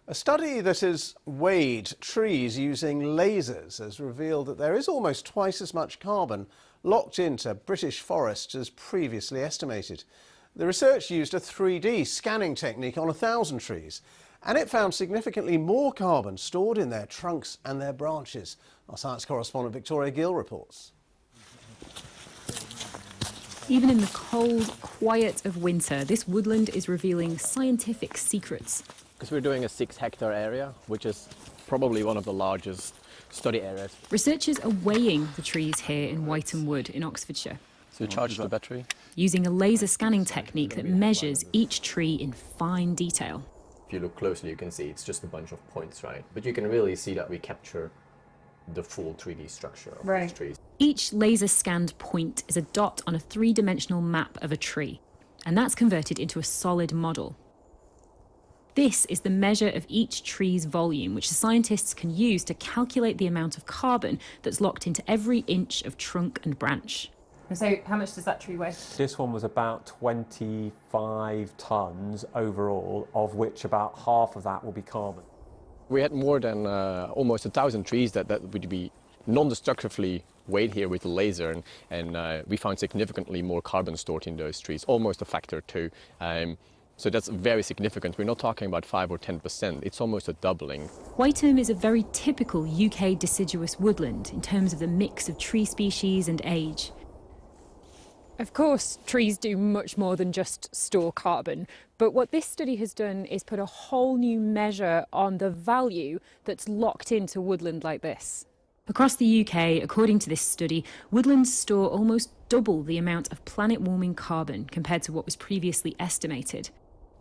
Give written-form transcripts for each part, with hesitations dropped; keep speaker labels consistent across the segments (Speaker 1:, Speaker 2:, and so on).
Speaker 1: A study that has weighed trees using lasers has revealed that there is almost twice as much carbon locked into British forests as previously estimated. The research used a 3D scanning technique on 1,000 trees, and it found significantly more carbon stored in their trunks and their branches. Our science correspondent Victoria Gill reports.
Speaker 2: Even in the cold, quiet of winter, this woodland is revealing scientific secrets.
Speaker 3: Because we're doing a 6-hectare area, which is probably one of the largest study areas.
Speaker 2: Researchers are weighing the trees here in Wytham Woods in Oxfordshire.
Speaker 3: So we charge the battery.
Speaker 2: Using a laser scanning technique that measures each tree in fine detail.
Speaker 3: If you look closely, you can see it's just a bunch of points, right? But you can really see that we capture the full 3D structure of these trees.
Speaker 2: Each laser scanned point is a dot on a 3-dimensional map of a tree, and that's converted into a solid model. This is the measure of each tree's volume, which the scientists can use to calculate the amount of carbon that's locked into every inch of trunk and branch.
Speaker 4: So how much does that tree weigh?
Speaker 5: This one was about 25 tonnes overall, of which about half of that will be carbon.
Speaker 3: We had more than almost 1,000 trees that would be non-destructively weighed here with the laser, and we found significantly more carbon stored in those trees, almost a factor 2. So that's very significant. We're not talking about 5 or 10%, it's almost a doubling.
Speaker 2: Wytham is a very typical UK deciduous woodland in terms of the mix of tree species and age.
Speaker 4: Of course, trees do much more than just store carbon, but what this study has done is put a whole new measure on the value that's locked into woodland like this.
Speaker 2: Across the UK, according to this study, woodlands store almost double the amount of planet-warming carbon compared to what was previously estimated.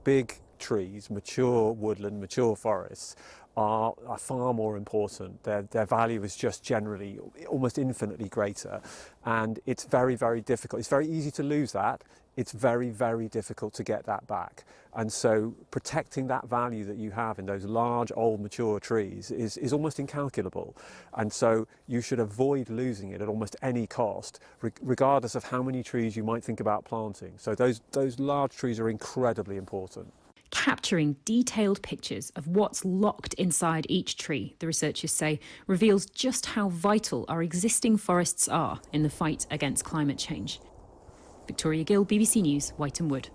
Speaker 5: Big trees, mature woodland, mature forests are far more important. Their value is just generally almost infinitely greater, and it's very, very difficult. It's very easy to lose that. It's very, very difficult to get that back. And so protecting that value that you have in those large, old, mature trees is almost incalculable. And so you should avoid losing it at almost any cost, regardless of how many trees you might think about planting. So those large trees are incredibly important.
Speaker 2: Capturing detailed pictures of what's locked inside each tree, the researchers say, reveals just how vital our existing forests are in the fight against climate change. Victoria Gill, BBC News, Wytham Woods.